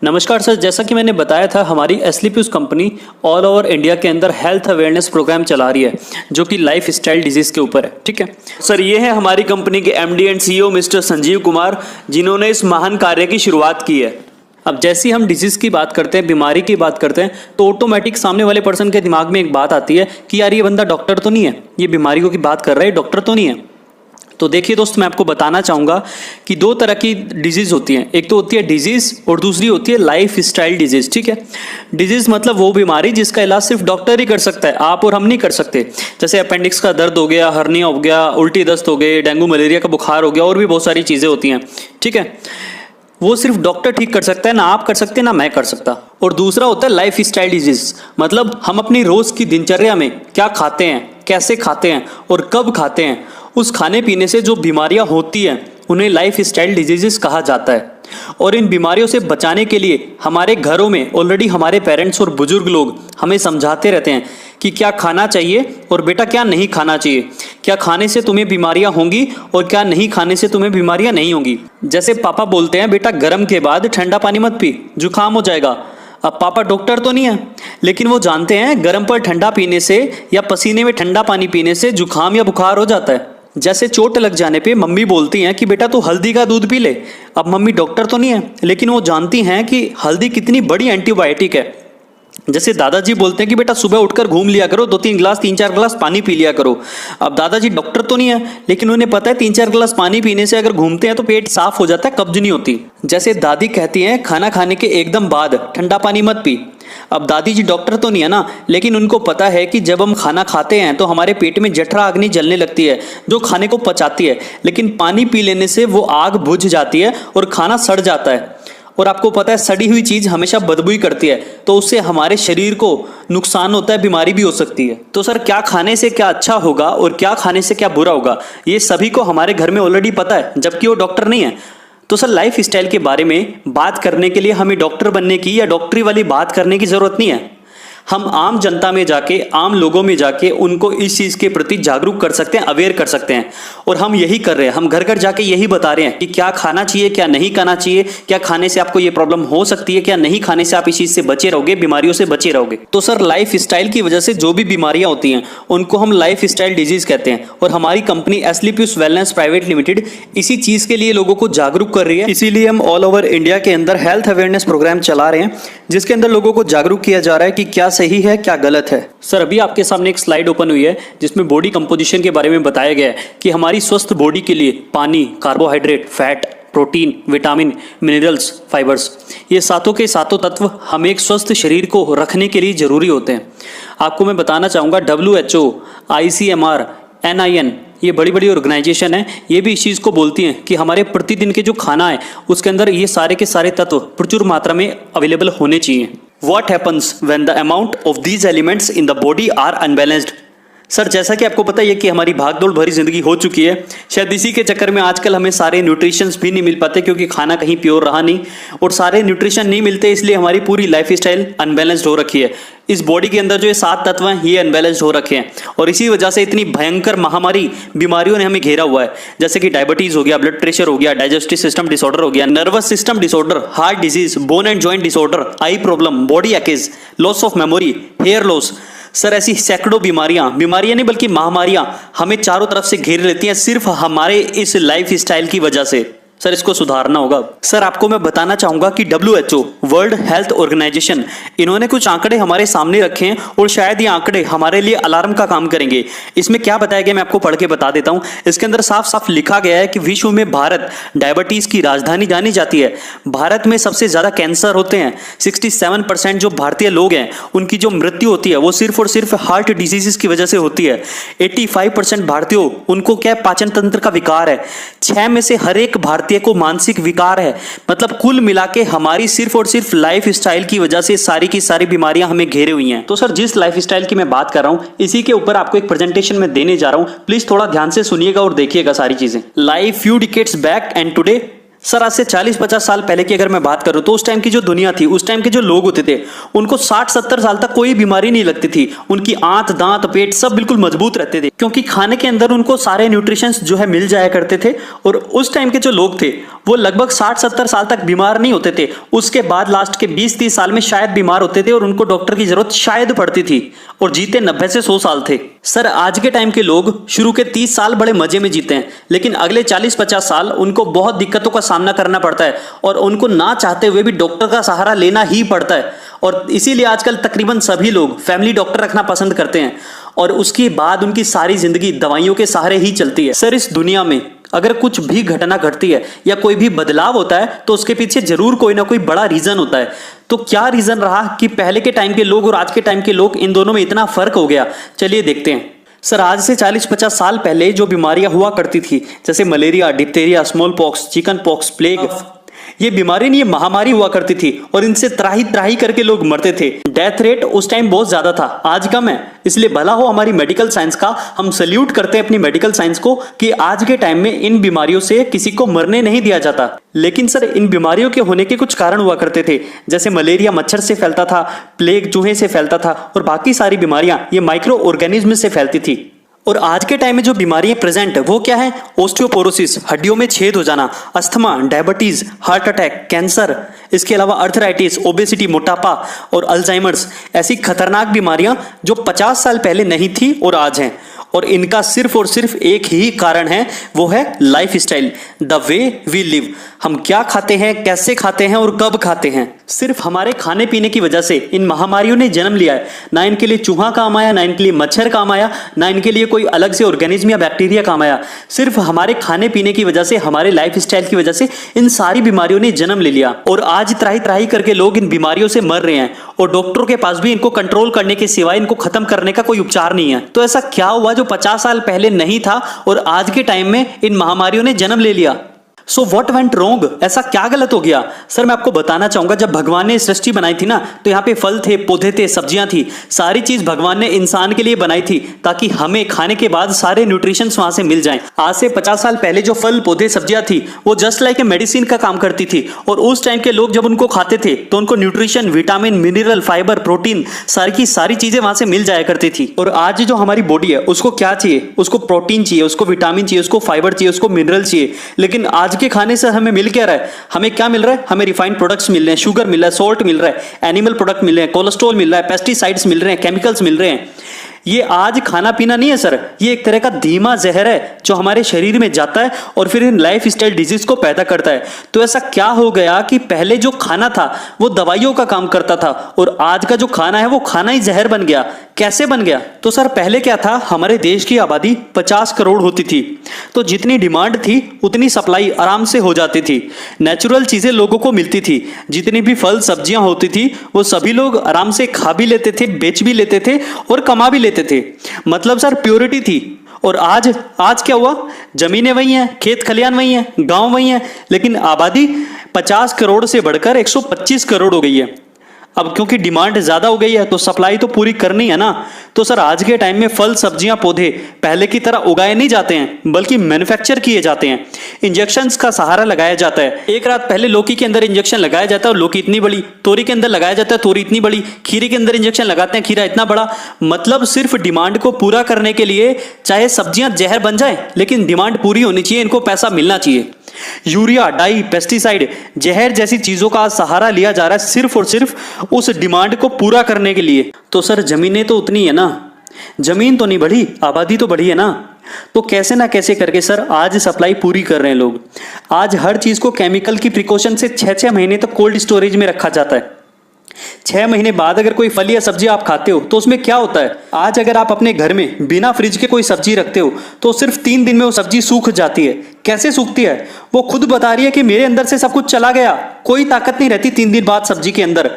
नमस्कार सर, जैसा कि मैंने बताया था हमारी एस्लीपियस कंपनी ऑल ओवर इंडिया के अंदर हेल्थ अवेयरनेस प्रोग्राम चला रही है जो कि लाइफ स्टाइल डिजीज़ के ऊपर है। ठीक है सर, ये है हमारी कंपनी के MD and CEO mister Sanjeev Kumar, जिन्होंने इस महान कार्य की शुरुआत की है। अब जैसे ही हम डिजीज़ की बात करते हैं, बीमारी की बात करते हैं, तो ऑटोमेटिक सामने वाले पर्सन के दिमाग में एक बात आती है कि यार ये बंदा डॉक्टर तो नहीं है, ये बीमारियों की बात कर रहा है, डॉक्टर तो नहीं है। तो देखिए दोस्त, मैं आपको बताना चाहूँगा कि दो तरह की डिजीज़ होती हैं। एक तो होती है डिजीज़ और दूसरी होती है लाइफ स्टाइल डिजीज़। ठीक है, डिजीज़ मतलब वो बीमारी जिसका इलाज सिर्फ डॉक्टर ही कर सकता है, आप और हम नहीं कर सकते। जैसे अपेंडिक्स का दर्द हो गया, हर्निया हो गया, उल्टी दस्त हो गए, डेंगू मलेरिया का बुखार हो गया, और भी बहुत सारी चीज़ें होती हैं। ठीक है, वो सिर्फ डॉक्टर ठीक कर सकता है, ना आप कर सकते ना मैं कर सकता। और दूसरा होता है लाइफ स्टाइल डिजीज़, मतलब हम अपनी रोज़ की दिनचर्या में क्या खाते हैं, कैसे खाते हैं और कब खाते हैं, उस खाने पीने से जो बीमारियां होती हैं उन्हें लाइफ स्टाइल डिजीज़ कहा जाता है। और इन बीमारियों से बचाने के लिए हमारे घरों में ऑलरेडी हमारे पेरेंट्स और बुजुर्ग लोग हमें समझाते रहते हैं कि क्या खाना चाहिए और बेटा क्या नहीं खाना चाहिए, क्या खाने से तुम्हें बीमारियां होंगी और क्या नहीं खाने से तुम्हें बीमारियां नहीं होंगी। जैसे पापा बोलते हैं बेटा गर्म के बाद ठंडा पानी मत पी, जुकाम हो जाएगा। अब पापा डॉक्टर तो नहीं है, लेकिन वो जानते हैं गर्म पर ठंडा पीने से या पसीने में ठंडा पानी पीने से जुकाम या बुखार हो जाता है। जैसे चोट लग जाने पे मम्मी बोलती हैं कि बेटा तू हल्दी का दूध पी ले। अब मम्मी डॉक्टर तो नहीं है, लेकिन वो जानती हैं कि हल्दी कितनी बड़ी एंटीबायोटिक है। जैसे दादाजी बोलते हैं कि बेटा सुबह उठकर घूम लिया करो, 2-3 गिलास 3-4 गिलास पानी पी लिया करो। अब दादाजी डॉक्टर तो नहीं है, लेकिन उन्हें पता है 3-4 गिलास पानी पीने से अगर घूमते हैं तो पेट साफ हो जाता है, कब्ज नहीं होती। जैसे दादी कहती हैं खाना खाने के एकदम बाद ठंडा पानी मत पी। अब दादी जी डॉक्टर तो नहीं है ना, लेकिन उनको पता है कि जब हम खाना खाते हैं तो हमारे पेट में जठरा अग्नि जलने लगती है जो खाने को पचाती है, लेकिन पानी पी लेने से वो आग बुझ जाती है और खाना सड़ जाता है। और आपको पता है सड़ी हुई चीज़ हमेशा बदबू ही करती है, तो उससे हमारे शरीर को नुकसान होता है, बीमारी भी हो सकती है। तो सर क्या खाने से क्या अच्छा होगा और क्या खाने से क्या बुरा होगा, ये सभी को हमारे घर में ऑलरेडी पता है, जबकि वो डॉक्टर नहीं है। तो सर लाइफ स्टाइल के बारे में बात करने के लिए हमें डॉक्टर बनने की या डॉक्टरी वाली बात करने की ज़रूरत नहीं है। हम आम जनता में जाके, आम लोगों में जाके उनको इस चीज़ के प्रति जागरूक कर सकते हैं, अवेयर कर सकते हैं। और हम यही कर रहे हैं, हम घर घर जाके यही बता रहे हैं कि क्या खाना चाहिए, क्या नहीं खाना चाहिए, क्या खाने से आपको ये प्रॉब्लम हो सकती है, क्या नहीं खाने से आप इस चीज़ से बचे रहोगे, बीमारियों से बचे रहोगे। तो सर लाइफ स्टाइल की वजह से जो भी बीमारियां होती हैं उनको हम लाइफ स्टाइल डिजीज़ कहते हैं। और हमारी कंपनी एस्लीपियस वेलनेस प्राइवेट लिमिटेड इसी चीज़ के लिए लोगों को जागरूक कर रही है। इसीलिए हम ऑल ओवर इंडिया के अंदर हेल्थ अवेयरनेस प्रोग्राम चला रहे हैं, जिसके अंदर लोगों को जागरूक किया जा रहा है कि क्या सही है क्या गलत है। सर अभी आपके सामने एक स्लाइड ओपन हुई है जिसमें बॉडी कंपोजिशन के बारे में बताया गया है कि हमारी स्वस्थ बॉडी के लिए पानी, carbohydrate, fat, protein, vitamin, minerals, fibres, ये सातों के सातों तत्व हमें एक स्वस्थ शरीर को रखने के लिए जरूरी होते हैं। आपको मैं बताना चाहूँगा WHO, ICMR, NIN, ये बड़ी बड़ी ऑर्गेनाइजेशन है, ये भी इस चीज़ को बोलती हैं कि हमारे प्रतिदिन के जो खाना है उसके अंदर ये सारे के सारे तत्व प्रचुर मात्रा में अवेलेबल होने चाहिए। What happens when the amount of these elements in the body are unbalanced? Sir जैसा कि आपको पता है कि हमारी भागदौड़ भरी जिंदगी हो चुकी है, शायद इसी के चक्कर में आजकल हमें सारे न्यूट्रिशंस भी नहीं मिल पाते क्योंकि खाना कहीं प्योर रहा नहीं, और सारे न्यूट्रिशन नहीं मिलते, इसलिए हमारी पूरी लाइफ स्टाइल अनबैलेंस्ड हो रखी है। इस बॉडी के अंदर जो ये 7 तत्व हैं ये अनबैलेंस्ड हो रखे हैं, और इसी वजह से इतनी भयंकर महामारी बीमारियों ने हमें घेरा हुआ है, जैसे कि डायबिटीज हो गया, ब्लड प्रेशर हो गया, डाइजेस्टिव सिस्टम डिसऑर्डर हो गया, nervous system disorder, heart disease, bone and joint disorder, eye problem, body aches, loss of memory, hair loss. Sir ऐसी सैकड़ों बीमारियां नहीं बल्कि महामारियां हमें चारों तरफ से घेर लेती हैं सिर्फ हमारे इस लाइफ स्टाइल की वजह से। सर इसको सुधारना होगा। सर आपको मैं बताना चाहूंगा कि WHO, वर्ल्ड हेल्थ ऑर्गेनाइजेशन, इन्होंने कुछ आंकड़े हमारे सामने रखे हैं और शायद ये आंकड़े हमारे लिए अलार्म का काम करेंगे। इसमें क्या बताया गया मैं आपको पढ़ के बता देता हूं। इसके अंदर साफ साफ लिखा गया है कि विश्व में भारत डायबिटीज की राजधानी जानी जाती है। भारत में सबसे ज्यादा कैंसर होते हैं। 67% जो भारतीय लोग हैं उनकी जो मृत्यु होती है वो सिर्फ और सिर्फ हार्ट डिजीजेस की वजह से होती है। 85% भारतीयों, उनको क्या पाचन तंत्र का विकार है। 6 में से हर एक भारतीय को मानसिक विकार है। मतलब कुल मिला के हमारी सिर्फ और सिर्फ लाइफ स्टाइल की वजह से सारी की सारी बीमारियां हमें घेरे हुई हैं। तो सर जिस लाइफ स्टाइल की मैं बात कर रहा हूं इसी के ऊपर आपको एक प्रेजेंटेशन में देने जा रहा हूं, प्लीज थोड़ा ध्यान से सुनिएगा और देखिएगा सारी चीजें। Life few decades back and today sir आज से 40-50 साल पहले की अगर मैं बात करूं तो उस टाइम की जो दुनिया थी, उस टाइम के जो लोग होते थे, उनको 60-70 साल तक कोई बीमारी नहीं लगती थी। उनकी आंत, दांत, पेट सब बिल्कुल मजबूत रहते थे, क्योंकि खाने के अंदर उनको सारे न्यूट्रिशंस जो है मिल जाया करते थे। और उस टाइम के जो लोग थे वो लगभग 60-70 साल तक बीमार नहीं होते थे। उसके बाद लास्ट के 20-30 साल में शायद बीमार होते थे और उनको डॉक्टर की जरूरत शायद पड़ती थी, और जीते 90 से 100 साल थे। सर आज के टाइम के लोग शुरू के 30 साल बड़े मजे में जीते हैं, लेकिन अगले 40-50 साल उनको बहुत दिक्कतों का सामना करना पड़ता है, और उनको ना चाहते हुए भी डॉक्टर का सहारा लेना ही पड़ता है। और इसीलिए आजकल तकरीबन सभी लोग फैमिली डॉक्टर रखना पसंद करते हैं, और उसके बाद उनकी सारी जिंदगी दवाइयों के सहारे ही चलती है। सर इस दुनिया में अगर कुछ भी घटना घटती है या कोई भी बदलाव होता है तो उसके पीछे जरूर कोई ना कोई बड़ा रीजन होता है। तो क्या रीजन रहा कि पहले के टाइम के लोग और आज के टाइम के लोग, इन दोनों में इतना फर्क हो गया? चलिए देखते हैं। सर आज से 40-50 साल पहले जो बीमारियां हुआ करती थी, जैसे malaria, diphtheria, small pox, chicken pox, plague, ये बीमारी नहीं, ये महामारी हुआ करती थी, और इनसे त्राही त्राही करके लोग मरते थे। डेथ रेट उस टाइम बहुत ज्यादा था, आज कम है। इसलिए भला हो हमारी मेडिकल साइंस का, हम सल्यूट करते हैं अपनी मेडिकल साइंस को कि आज के टाइम में इन बीमारियों से किसी को मरने नहीं दिया जाता। लेकिन सर इन बीमारियों के होने के कुछ कारण हुआ करते थे, जैसे मलेरिया मच्छर से फैलता था, प्लेग चूहे से फैलता था, और बाकी सारी बीमारियां ये माइक्रो ऑर्गेनिज्म से फैलती थी। और आज के टाइम में जो बीमारियां प्रेजेंट है वो क्या है? ऑस्टियोपोरोसिस, हड्डियों में छेद हो जाना, asthma, diabetes, heart attack, cancer, इसके अलावा अर्थराइटिस, ओबेसिटी, मोटापा और अल्जाइमर्स, ऐसी खतरनाक बीमारियां जो 50 साल पहले नहीं थी और आज हैं। और इनका सिर्फ और सिर्फ एक ही कारण है, वो है lifestyle, the way we live. हम क्या खाते हैं, कैसे खाते हैं और कब खाते हैं। सिर्फ हमारे खाने पीने की वजह से इन महामारियों ने जन्म लिया है। ना इनके लिए चूहा काम आया, ना इनके लिए मच्छर काम आया, ना इनके लिए कोई अलग से ऑर्गेनिज्म या बैक्टीरिया काम आया। सिर्फ हमारे खाने पीने की वजह से, हमारे लाइफ स्टाइल की वजह से इन सारी बीमारियों ने जन्म ले लिया। और आज त्राही त्राही करके लोग इन बीमारियों से मर रहे हैं, और डॉक्टरों के पास भी इनको कंट्रोल करने के सिवाय, इनको खत्म करने का कोई उपचार नहीं है। तो ऐसा क्या हुआ जो 50 साल पहले नहीं था और आज के टाइम में इन महामारियों ने जन्म ले लिया? So what went wrong? ऐसा क्या गलत हो गया? सर मैं आपको बताना चाहूंगा, जब भगवान ने सृष्टि बनाई थी ना, तो यहाँ पे फल थे, पौधे थे, सब्जियां थी, सारी चीज भगवान ने इंसान के लिए बनाई थी, ताकि हमें खाने के बाद सारे न्यूट्रिशंस वहां से मिल जाएं। आज से 50 साल पहले जो फल, पौधे, सब्जियां थी वो जस्ट लाइक ए मेडिसिन का काम करती थी, और उस टाइम के लोग जब उनको खाते थे तो उनको nutrition, vitamin, mineral, fibre, protein, सारी की सारी चीजें वहां से मिल जाया करती थी। और आज जो हमारी बॉडी है उसको क्या चाहिए? उसको प्रोटीन चाहिए, उसको विटामिन चाहिए, उसको फाइबर चाहिए, उसको मिनरल चाहिए। लेकिन आज के खाने से हमें मिल क्या रहा है? हमें क्या मिल रहा है? हमें रिफाइंड प्रोडक्ट्स मिल रहे हैं, शुगर मिल रहा है, सॉल्ट मिल रहा है, एनिमल प्रोडक्ट मिल रहे हैं, कोलेस्ट्रॉल मिल रहा है, पेस्टिसाइड्स मिल रहे हैं, केमिकल्स मिल रहे हैं। ये आज खाना पीना नहीं है सर, ये एक तरह का धीमा जहर है जो हमारे शरीर में जाता है और फिर इन लाइफ स्टाइल डिजीज को पैदा करता है। तो ऐसा क्या हो गया कि पहले जो खाना था वो दवाइयों का काम करता था, और आज का जो खाना है वो खाना ही जहर बन गया? कैसे बन गया? तो सर पहले क्या था, हमारे देश की आबादी 50 करोड़ होती थी, तो जितनी डिमांड थी उतनी सप्लाई आराम से हो जाती थी। नेचुरल चीजें लोगों को मिलती थी, जितनी भी फल सब्जियां होती थी वो सभी लोग आराम से खा भी लेते थे, बेच भी लेते थे और कमा भी लेते थे। मतलब सर प्योरिटी थी। और आज क्या हुआ? जमीनें वही हैं, खेत खलियान वही हैं, गांव वही हैं, लेकिन आबादी 50 करोड़ से बढ़कर 125 करोड़ हो गई है। अब क्योंकि डिमांड ज्यादा हो गई है तो सप्लाई तो पूरी करनी है ना। तो सर आज के टाइम में फल, सब्जियां, पौधे पहले की तरह उगाए नहीं जाते हैं, बल्कि मैन्युफैक्चर किए जाते हैं। इंजेक्शंस का सहारा लगाया जाता है। एक रात पहले लौकी के अंदर इंजेक्शन लगाया जाता है और लौकी इतनी बड़ी, तोरी के अंदर लगाया जाता है, तोरी इतनी बड़ी, खीरे के अंदर इंजेक्शन लगाते हैं, खीरा इतना बड़ा। मतलब सिर्फ डिमांड को पूरा करने के लिए, चाहे सब्जियां जहर बन जाए लेकिन डिमांड पूरी होनी चाहिए, इनको पैसा मिलना चाहिए। यूरिया, डाई, पेस्टिसाइड, जहर जैसी चीजों का सहारा लिया जा रहा है सिर्फ और सिर्फ उस डिमांड को पूरा करने के लिए। तो सर जमीनें तो उतनी है ना, जमीन तो नहीं बढ़ी, आबादी तो बढ़ी है ना। तो कैसे ना कैसे करके सर आज सप्लाई पूरी कर रहे हैं लोग। आज हर चीज को केमिकल की प्रिकॉशन से 6-6 महीने तक कोल्ड स्टोरेज में रखा जाता है। 6 महीने बाद अगर कोई फल या सब्जी आप खाते हो तो उसमें क्या होता है? आज अगर आप अपने घर में बिना फ्रिज के कोई सब्जी रखते हो तो सिर्फ 3 दिन में वो सब्जी सूख जाती है। कैसे सूखती है? वो खुद बता रही है कि मेरे अंदर से सब कुछ चला गया, कोई ताकत नहीं रहती 3 दिन बाद सब्जी के अंदर।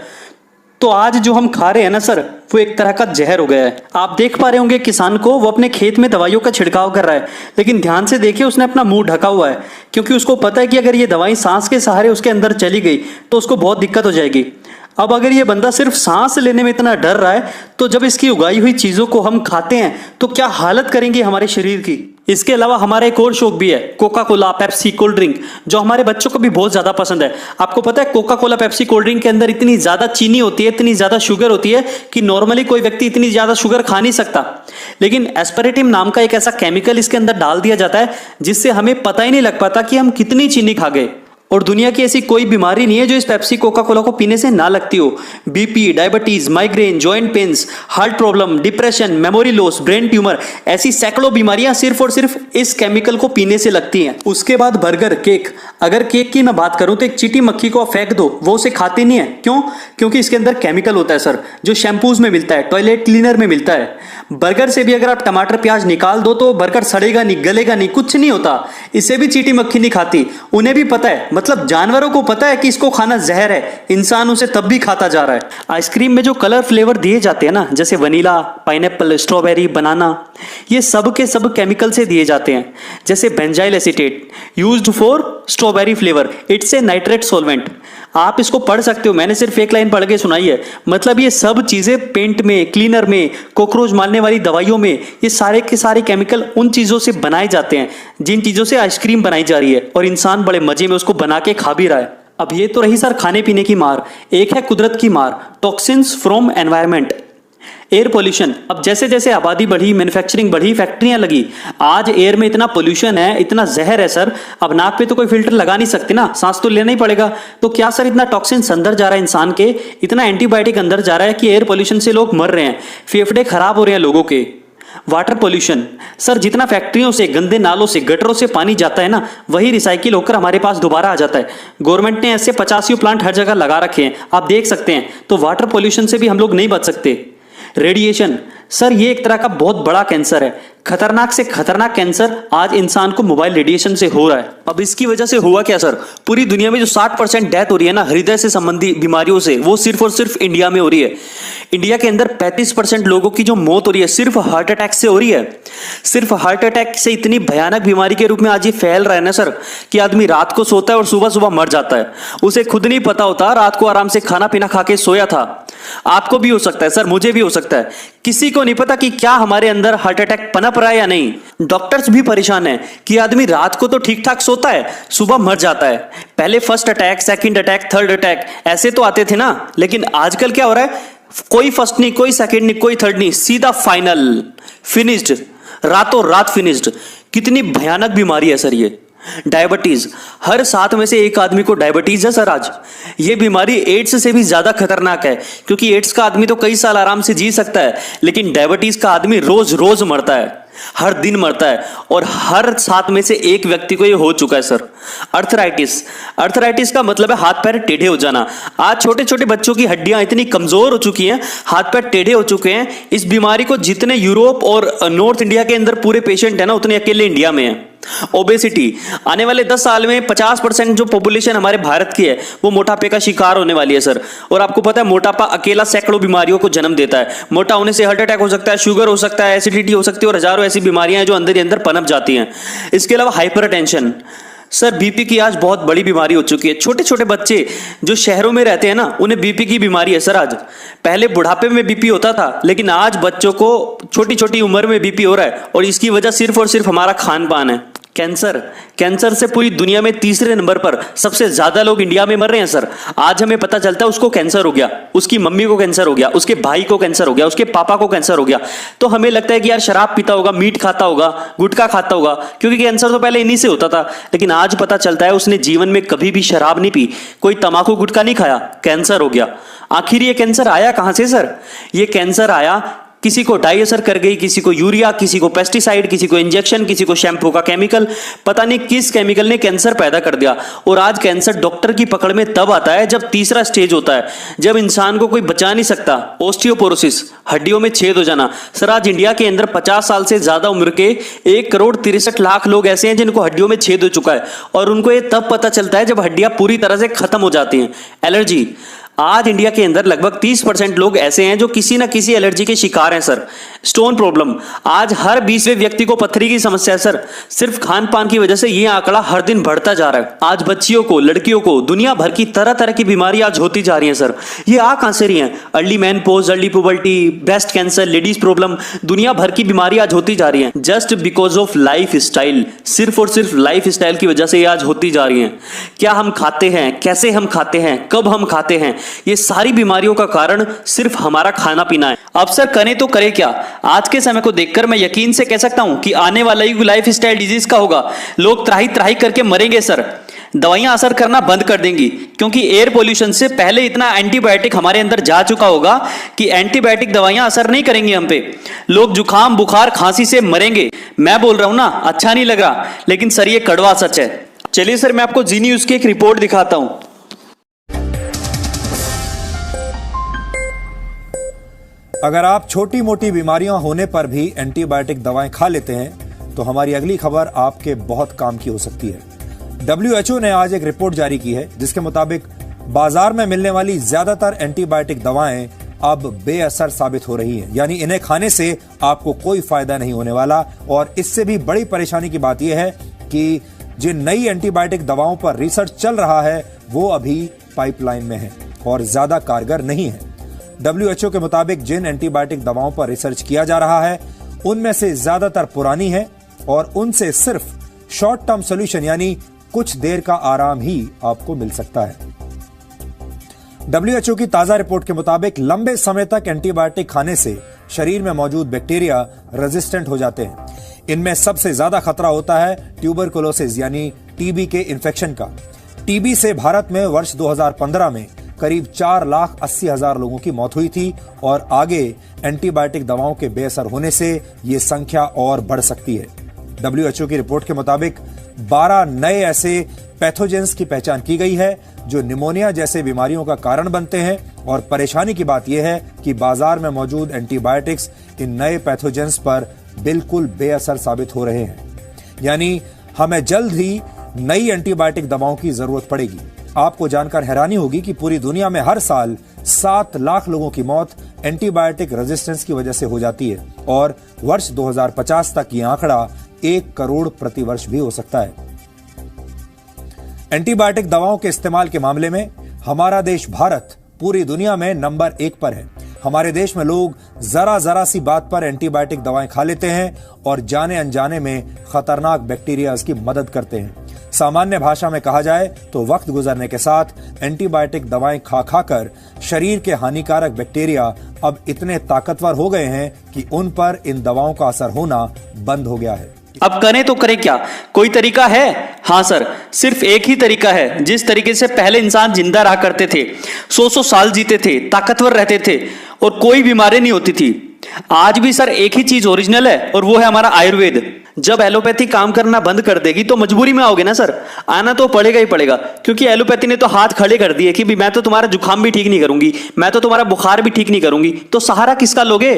तो आज जो हम खा रहे हैं ना सर, वो एक तरह का जहर हो गया है। आप देख पा रहे होंगे किसान को, वो अपने खेत में दवाइयों का छिड़काव कर रहा है, लेकिन ध्यान से देखिए उसने अपना मुंह ढका हुआ है, क्योंकि उसको पता है कि अगर ये दवाई सांस के सहारे उसके अंदर चली गई तो उसको बहुत दिक्कत हो जाएगी। अब अगर ये बंदा सिर्फ सांस लेने में इतना डर रहा है, तो जब इसकी उगाई हुई चीजों को हम खाते हैं तो क्या हालत करेंगे हमारे शरीर की। इसके अलावा हमारा एक और शौक भी है, Coca Cola, Pepsi, cold drink, जो हमारे बच्चों को भी बहुत ज्यादा पसंद है। आपको पता है Coca Cola, Pepsi, cold drink के अंदर इतनी ज्यादा चीनी होती है, इतनी ज्यादा शुगर होती है कि नॉर्मली कोई व्यक्ति इतनी ज्यादा शुगर खा नहीं सकता। लेकिन एस्पेरेटिम नाम का एक ऐसा केमिकल इसके अंदर डाल दिया जाता है जिससे हमें पता ही नहीं लग पाता कि हम कितनी चीनी खा गए। और दुनिया की ऐसी कोई बीमारी नहीं है जो इस पेप्सी, कोका कोला को पीने से ना लगती हो। BP, diabetes, migraine, joint pains, heart problem, depression, memory loss, brain tumour, ऐसी सैकड़ों बीमारियां सिर्फ और सिर्फ इस केमिकल को पीने से लगती हैं। उसके बाद बर्गर, केक। अगर केक की मैं बात करूं तो एक चींटी मक्खी को फेंक दो, वो उसे खाती नहीं है। क्यों? क्योंकि इसके अंदर केमिकल होता है सर, जो शैम्पूज में मिलता है, टॉयलेट क्लीनर में मिलता है। बर्गर से भी अगर आप टमाटर प्याज निकाल दो तो बर्गर सड़ेगा नहीं, गलेगा नहीं, कुछ नहीं होता। इसे भी चींटी मक्खी नहीं खाती। उन्हें भी पता है, मतलब जानवरों को पता है कि इसको खाना जहर है, इंसान उसे तब भी खाता जा रहा है। आइसक्रीम में जो कलर फ्लेवर दिए जाते हैं ना, जैसे वनीला, पाइनएप्पल, स्ट्रॉबेरी, बनाना, ये सब के सब केमिकल से दिए जाते हैं। जैसे benzyl acetate used for strawberry flavour, it's a nitrate solvent. आप इसको पढ़ सकते हो, मैंने सिर्फ एक लाइन पढ़ के सुनाई है। मतलब ये सब चीजें पेंट में, क्लीनर में, कॉकरोच मारने वाली दवाइयों में, ये सारे के सारे केमिकल उन चीजों से बनाए जाते हैं जिन चीजों से आइसक्रीम बनाई जा रही है, और इंसान बड़े मजे में उसको बना के खा भी रहा है। अब ये तो रही सर खाने पीने की मार, एक है कुदरत की मार, toxins from environment. Air pollution. अब जैसे जैसे आबादी बढ़ी, मैन्युफैक्चरिंग बढ़ी, फैक्ट्रियां लगी, आज एयर में इतना पोल्यूशन है, इतना जहर है सर। अब नाक पे तो कोई फिल्टर लगा नहीं सकते ना, सांस तो लेना ही पड़ेगा। तो क्या सर इतना टॉक्सिन्स अंदर जा रहा है इंसान के, इतना एंटीबायोटिक अंदर जा रहा है कि एयर पोल्यूशन से लोग मर रहे हैं, फेफड़े खराब हो रहे हैं लोगों के। Water pollution. सर जितना फैक्ट्रियों से, गंदे नालों से, गटरों से पानी जाता है ना, वही रिसाइकिल होकर हमारे पास दोबारा आ जाता है। गवर्नमेंट ने ऐसे 50 प्लांट हर जगह लगा रखे हैं, आप देख सकते हैं। तो वाटर पोल्यूशन से भी हम लोग नहीं बच सकते। रेडिएशन। सर ये एक तरह का बहुत बड़ा कैंसर है, खतरनाक से खतरनाक कैंसर आज इंसान को मोबाइल रेडिएशन से हो रहा है। अब इसकी वजह से हुआ क्या सर, पूरी दुनिया में जो 60% डेथ हो रही है ना हृदय से संबंधी बीमारियों से, वो सिर्फ और सिर्फ इंडिया में हो रही है। इंडिया के अंदर 35% लोगों की जो मौत हो रही है सिर्फ हार्ट अटैक से हो रही है। सिर्फ हार्ट अटैक से इतनी भयानक बीमारी के रूप में आज ये फैल रहा है ना सर, कि आदमी रात को सोता है और सुबह सुबह मर जाता है। उसे खुद नहीं पता होता, रात को आराम से खाना पीना खा के सोया था। आपको भी हो सकता है सर, मुझे भी हो सकता है, किसी को नहीं पता कि क्या हमारे अंदर हार्ट अटैक पनप रहा है या नहीं। डॉक्टर्स भी परेशान है कि आदमी रात को तो ठीक ठाक सोता है, सुबह मर जाता है। पहले first attack, second attack, third attack ऐसे तो आते थे ना, लेकिन आजकल क्या हो रहा है, कोई फर्स्ट नहीं, कोई सेकंड नहीं, कोई थर्ड नहीं, सीधा फाइनल, फिनिश्ड, रातों रात फिनिश्ड। कितनी भयानक बीमारी है सर ये। डायबिटीज। हर 7 में से एक आदमी को डायबिटीज है सर आज। ये बीमारी एड्स से भी ज्यादा खतरनाक है, क्योंकि एड्स का आदमी तो कई साल आराम से जी सकता है, लेकिन डायबिटीज का आदमी रोज रोज मरता है, हर दिन मरता है, और हर 7 में से एक व्यक्ति को ये हो चुका है सर। अर्थराइटिस। अर्थराइटिस का मतलब है हाथ पैर टेढ़े हो जाना। आज छोटे छोटे बच्चों की हड्डियां इतनी कमजोर हो चुकी हैं, हाथ पैर टेढ़े हो चुके हैं। इस बीमारी को जितने यूरोप और नॉर्थ इंडिया के अंदर पूरे पेशेंट है ना, उतने अकेले इंडिया में है। ओबेसिटी। आने वाले 10 साल में 50% जो पॉपुलेशन हमारे भारत की है वो मोटापे का शिकार होने वाली है सर। और आपको पता है मोटापा अकेला सैकड़ों बीमारियों को जन्म देता है। मोटा होने से हार्ट अटैक हो सकता है, शुगर हो सकता है, एसिडिटी हो सकती है, और हजारों ऐसी बीमारियां हैं जो अंदर ही अंदर पनप जाती हैं। इसके अलावा हाइपरटेंशन। सर बीपी की आज बहुत बड़ी बीमारी हो चुकी है। छोटे छोटे बच्चे जो शहरों में रहते हैं ना, उन्हें बीपी की बीमारी है सर आज। पहले बुढ़ापे में बीपी होता था, लेकिन आज बच्चों को छोटी छोटी उम्र में बीपी हो रहा है, और इसकी वजह सिर्फ और सिर्फ हमारा खान पान है। कैंसर। कैंसर से पूरी दुनिया में तीसरे नंबर पर सबसे ज्यादा लोग इंडिया में मर रहे हैं सर। आज हमें पता चलता है उसको कैंसर हो गया, उसकी मम्मी को कैंसर हो गया, उसके भाई को कैंसर हो गया, उसके पापा को कैंसर हो गया। तो हमें लगता है कि यार शराब पीता होगा, मीट खाता होगा, गुटखा खाता होगा, क्योंकि कैंसर तो पहले इन्हीं से होता था। लेकिन आज पता चलता है उसने जीवन में कभी भी शराब नहीं पी, कोई तंबाकू गुटखा नहीं खाया, कैंसर हो गया। आखिर ये कैंसर आया कहां से सर? ये कैंसर आया, किसी को डाई असर कर गई, किसी को यूरिया, किसी को पेस्टिसाइड, किसी को इंजेक्शन, किसी को शैम्पू का केमिकल, पता नहीं किस केमिकल ने कैंसर पैदा कर दिया। और आज कैंसर डॉक्टर की पकड़ में तब आता है जब तीसरा स्टेज होता है, जब इंसान को कोई बचा नहीं सकता। ऑस्टियोपोरोसिस, हड्डियों में छेद हो जाना। सर आज इंडिया के अंदर 50 साल से ज्यादा उम्र के 1,63,00,000 लोग ऐसे हैं जिनको हड्डियों में छेद हो चुका है, और उनको ये तब पता चलता है जब हड्डियां पूरी तरह से खत्म हो जाती हैं। एलर्जी। आज इंडिया के अंदर लगभग 30% लोग ऐसे हैं जो किसी ना किसी एलर्जी के शिकार हैं सर। स्टोन प्रॉब्लम, आज हर 20वें व्यक्ति को पथरी की समस्या है सर। सिर्फ खान पान की वजह से ये आंकड़ा हर दिन बढ़ता जा रहा है। आज बच्चियों को, लड़कियों को दुनिया भर की तरह तरह की बीमारी आज होती जा रही है सर। ये आ कहां से रही है? Early menopause, early puberty, breast cancer, ladies problem, दुनिया भर की बीमारी आज होती जा रही है just because of life style. सिर्फ और सिर्फ लाइफ स्टाइल की वजह से ये आज होती जा रही है। क्या हम खाते हैं, कैसे हम खाते हैं, कब हम खाते हैं, ये सारी बीमारियों का कारण सिर्फ हमारा खाना पीना है। अब सर करें तो करें क्या? आज के समय को देखकर मैं यकीन से कह सकता हूं कि आने वाला युग लाइफ स्टाइल डिजीज का होगा। लोग त्राही त्राही करके मरेंगे सर। दवाइयां असर करना बंद कर देंगी क्योंकि एयर पोल्यूशन से पहले इतना एंटीबायोटिक हमारे अंदर जा चुका होगा कि एंटीबायोटिक दवाइयां असर नहीं करेंगी हम पे। लोग जुकाम, बुखार, खांसी से मरेंगे। मैं बोल रहा हूं ना, अच्छा नहीं लग रहा, लेकिन सर ये कड़वा सच है। चलिए सर मैं आपको जी न्यूज की एक रिपोर्ट दिखाता हूं। अगर आप छोटी मोटी बीमारियां होने पर भी एंटीबायोटिक दवाएं खा लेते हैं तो हमारी अगली खबर आपके बहुत काम की हो सकती है। WHO ने आज एक रिपोर्ट जारी की है जिसके मुताबिक बाजार में मिलने वाली ज्यादातर एंटीबायोटिक दवाएं अब बेअसर साबित हो रही हैं, यानी इन्हें खाने से आपको कोई फायदा नहीं होने वाला। और इससे भी बड़ी परेशानी की बात यह है कि जिन नई एंटीबायोटिक दवाओं पर रिसर्च चल रहा है वो अभी पाइपलाइन में है और ज्यादा कारगर नहीं है। WHO के मुताबिक जिन एंटीबायोटिक दवाओं पर रिसर्च किया जा रहा है उनमें से ज्यादातर पुरानी है और उनसे सिर्फ शॉर्ट टर्म सॉल्यूशन यानी कुछ देर का आराम ही आपको मिल सकता है। WHO की ताजा रिपोर्ट के मुताबिक लंबे समय तक एंटीबायोटिक खाने से शरीर में मौजूद बैक्टीरिया रेजिस्टेंट हो जाते हैं। इनमें सबसे ज्यादा खतरा होता है ट्यूबरकुलोसिस यानी टीबी के इन्फेक्शन का। टीबी से भारत में वर्ष 2015 में करीब 4,80,000 लोगों की मौत हुई थी और आगे एंटीबायोटिक दवाओं के बेअसर होने से यह संख्या और बढ़ सकती है। WHO की रिपोर्ट के मुताबिक 12 नए ऐसे पैथोजेंस की पहचान की गई है जो निमोनिया जैसे बीमारियों का कारण बनते हैं। और परेशानी की बात यह है कि बाजार में मौजूद एंटीबायोटिक्स इन नए पैथोजेंस पर बिल्कुल बेअसर साबित हो रहे हैं, यानी हमें जल्द ही नई एंटीबायोटिक दवाओं की जरूरत पड़ेगी। आपको जानकर हैरानी होगी कि पूरी दुनिया में हर साल 7 लाख लोगों की मौत एंटीबायोटिक रेजिस्टेंस की वजह से हो जाती है और वर्ष 2050 तक यह आंकड़ा 1 करोड़ प्रति वर्ष भी हो सकता है। एंटीबायोटिक दवाओं के इस्तेमाल के मामले में हमारा देश भारत पूरी दुनिया में नंबर 1 पर है। हमारे देश में लोग जरा सी बात पर एंटीबायोटिक दवाएं खा लेते हैं और जाने अनजाने में खतरनाक बैक्टीरिया की मदद करते हैं। सामान्य भाषा में कहा जाए तो वक्त गुजरने के साथ एंटीबायोटिक दवाएं खा खाकर शरीर के हानिकारक बैक्टीरिया अब इतने ताकतवर हो गए हैं कि उन पर इन दवाओं का असर होना बंद हो गया है। अब करें तो करें क्या? कोई तरीका है? हाँ सर, सिर्फ एक ही तरीका है। जिस तरीके से पहले इंसान जिंदा रहा करते थे, 100 साल जीते थे, ताकतवर रहते थे और कोई बीमारी नहीं होती थी, आज भी सर एक ही चीज ओरिजिनल है और वो है हमारा आयुर्वेद। जब एलोपैथी काम करना बंद कर देगी तो मजबूरी में आओगे ना सर, आना तो पड़ेगा ही पड़ेगा, क्योंकि एलोपैथी ने तो हाथ खड़े कर दिए कि भी मैं तो तुम्हारा जुकाम भी ठीक नहीं करूंगी, मैं तो तुम्हारा बुखार भी ठीक नहीं करूंगी। तो सहारा किसका लोगे?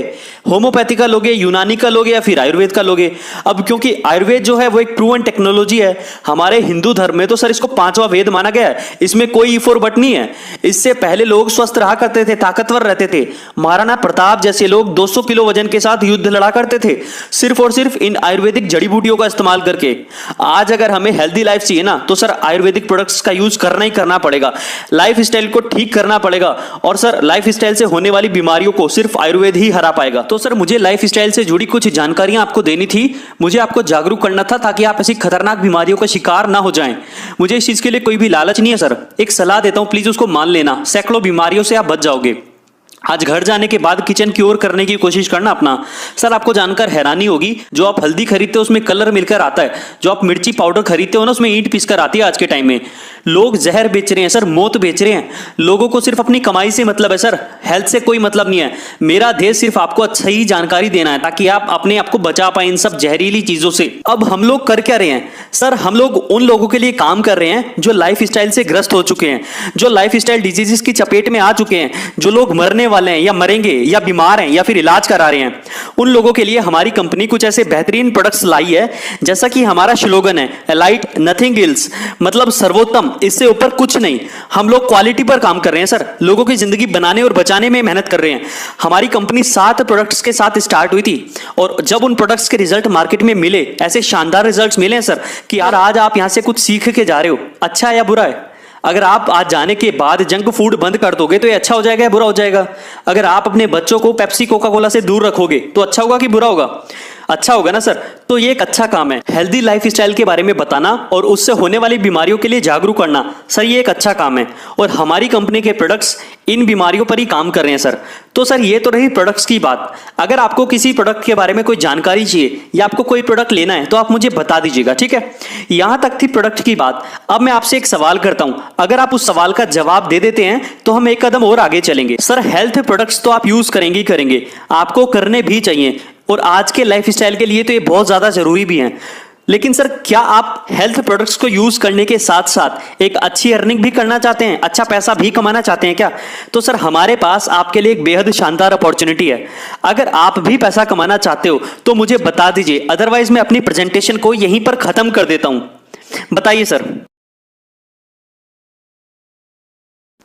होम्योपैथी का लोगे, यूनानी का लोगे या फिर आयुर्वेद का लोगे? अब क्योंकि आयुर्वेद जो है वो एक प्रूवन टेक्नोलॉजी है। हमारे हिंदू धर्म में तो सर इसको 5वां वेद माना गया है, इसमें कोई ई फॉर बट नहीं है। इससे पहले लोग स्वस्थ रहा करते थे, ताकतवर रहते थे। महाराणा प्रताप जैसे लोग 200 किलो वजन के साथ युद्ध लड़ा करते थे, सिर्फ और सिर्फ इन आयुर्वेदिक जड़ी बूटियों का इस्तेमाल करके। आज अगर हमें हेल्दी लाइफ चाहिए ना तो सर आयुर्वेदिक प्रोडक्ट्स का यूज करना ही करना पड़ेगा। लाइफ स्टाइल को ठीक करना पड़ेगा और सर लाइफ स्टाइल से होने वाली बीमारियों को सिर्फ आयुर्वेद ही हरा पाएगा। तो सर मुझे लाइफ स्टाइल से जुड़ी कुछ जानकारियां आपको देनी थी, मुझे आपको जागरूक करना था ताकि आप ऐसी खतरनाक बीमारियों का शिकार ना हो जाएं। मुझे इस चीज के लिए कोई भी लालच नहीं है सर, एक सलाह देता हूं, प्लीज उसको मान लेना। सैकड़ों बीमारियों से आप बच जाओगे। आज घर जाने के बाद किचन क्योर करने की कोशिश करना अपना। सर आपको जानकर हैरानी होगी, जो आप हल्दी खरीदते हो उसमें कलर मिलकर आता है, जो आप मिर्ची पाउडर खरीदते हो ना उसमें ईंट पीसकर आती है। आज के टाइम में लोग जहर बेच रहे हैं सर, मौत बेच रहे हैं। लोगों को सिर्फ अपनी कमाई से मतलब है सर, हेल्थ से कोई मतलब नहीं है। मेरा ध्येय सिर्फ आपको सही जानकारी देना है ताकि आप अपने आप को बचा पाए इन सब जहरीली चीजों से। अब हम लोग कर क्या रहे हैं सर? हम लोग उन लोगों के लिए काम कर रहे हैं जो लाइफ स्टाइल से ग्रस्त हो चुके हैं, जो लाइफ स्टाइल डिजीजेस की चपेट में आ चुके हैं, जो लोग मरने वाले हैं या मरेंगे या बीमार हैं या फिर इलाज करा रहे हैं, उन लोगों के लिए हमारी कंपनी कुछ ऐसे बेहतरीन प्रोडक्ट्स लाई है, जैसा कि हमारा स्लोगन है एलाइट नथिंग एल्स, मतलब सर्वोत्तम, इससे ऊपर कुछ नहीं। हम लोग क्वालिटी पर काम कर रहे हैं सर, लोगों की जिंदगी बनाने और बचाने में मेहनत कर रहे हैं। हमारी कंपनी 7 प्रोडक्ट्स के साथ स्टार्ट हुई थी और जब उन प्रोडक्ट्स के रिजल्ट मार्केट में मिले, ऐसे शानदार रिजल्ट्स मिले सर कि यार आज आप यहां से कुछ सीख के जा रहे हो, अच्छा है या बुरा है। अगर आप आज जाने के बाद जंक फूड बंद कर दोगे तो ये अच्छा हो जाएगा या बुरा हो जाएगा। अगर आप अपने बच्चों को पेप्सी कोका कोला से दूर रखोगे तो अच्छा होगा कि बुरा होगा, अच्छा होगा ना सर। तो ये एक अच्छा काम है, हेल्दी लाइफ स्टाइल के बारे में बताना और उससे होने वाली बीमारियों के लिए जागरूक करना, सर ये एक अच्छा काम है और हमारी कंपनी के प्रोडक्ट्स इन बीमारियों पर ही काम कर रहे हैं सर। तो सर ये तो रही प्रोडक्ट्स की बात। अगर आपको किसी प्रोडक्ट के बारे में कोई जानकारी चाहिए या आपको कोई प्रोडक्ट लेना है तो आप मुझे बता दीजिएगा, ठीक है। यहां तक थी प्रोडक्ट की बात। अब मैं आपसे एक सवाल करता हूं, अगर आप उस सवाल का जवाब दे देते हैं तो हम एक कदम और आगे चलेंगे। सर हेल्थ प्रोडक्ट्स तो आप यूज करेंगे ही करेंगे, आपको करने भी चाहिए और आज के लाइफ स्टाइल के लिए तो ये बहुत ज्यादा जरूरी भी है। लेकिन सर क्या आप हेल्थ प्रोडक्ट्स को यूज करने के साथ साथ एक अच्छी अर्निंग भी करना चाहते हैं, अच्छा पैसा भी कमाना चाहते हैं क्या? तो सर हमारे पास आपके लिए एक बेहद शानदार अपॉर्चुनिटी है। अगर आप भी पैसा कमाना चाहते हो तो मुझे बता दीजिए, अदरवाइज मैं अपनी प्रेजेंटेशन को यहीं पर खत्म कर देता हूं। बताइए सर।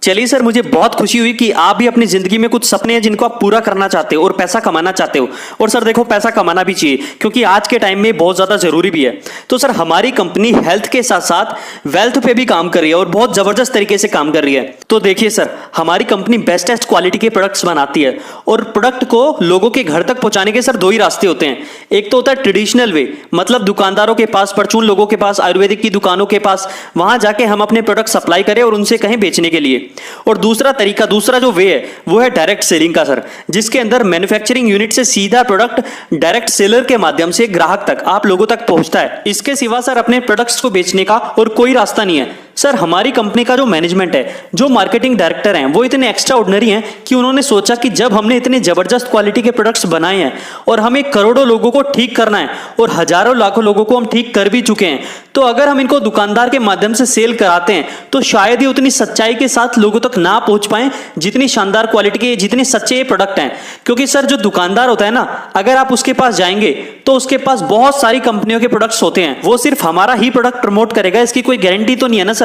चलिए सर, मुझे बहुत खुशी हुई कि आप भी अपनी जिंदगी में कुछ सपने हैं जिनको आप पूरा करना चाहते हो और पैसा कमाना चाहते हो। और सर देखो, पैसा कमाना भी चाहिए क्योंकि आज के टाइम में बहुत ज्यादा जरूरी भी है। तो सर हमारी कंपनी हेल्थ के साथ साथ वेल्थ पे भी काम कर रही है और बहुत जबरदस्त तरीके से काम कर रही है। तो देखिए सर, हमारी कंपनी बेस्टेस्ट क्वालिटी के प्रोडक्ट्स बनाती है और प्रोडक्ट को लोगों के घर तक पहुंचाने के सर 2 ही रास्ते होते हैं। एक तो होता है ट्रेडिशनल वे, मतलब दुकानदारों के पास, परचून लोगों के पास, आयुर्वेदिक की दुकानों के पास, वहां जाके हम अपने प्रोडक्ट सप्लाई करें और उनसे कहें बेचने के लिए। और दूसरा तरीका, दूसरा जो वे है वो है डायरेक्ट सेलिंग का सर, जिसके अंदर मैन्युफैक्चरिंग यूनिट से सीधा प्रोडक्ट डायरेक्ट सेलर के माध्यम से ग्राहक तक, आप लोगों तक पहुंचता है। इसके सिवा सर अपने प्रोडक्ट्स को बेचने का और कोई रास्ता नहीं है। सर हमारी कंपनी का जो मैनेजमेंट है, जो मार्केटिंग डायरेक्टर हैं, वो इतने एक्स्ट्रा ऑर्डिनरी हैं कि उन्होंने सोचा कि जब हमने इतने जबरदस्त क्वालिटी के प्रोडक्ट्स बनाए हैं और हमें करोड़ों लोगों को ठीक करना है और हजारों लाखों लोगों को हम ठीक कर भी चुके हैं, तो अगर हम इनको दुकानदार के माध्यम से सेल कराते हैं तो शायद ही उतनी सच्चाई के साथ लोगों तक ना पहुंच पाए जितनी शानदार क्वालिटी के, जितने सच्चे प्रोडक्ट हैं। क्योंकि सर जो दुकानदार होता है ना, अगर आप उसके पास जाएंगे तो उसके पास बहुत सारी कंपनियों के प्रोडक्ट्स होते हैं, वो सिर्फ हमारा ही प्रोडक्ट प्रमोट करेगा, इसकी कोई गारंटी तो नहीं है ना सर।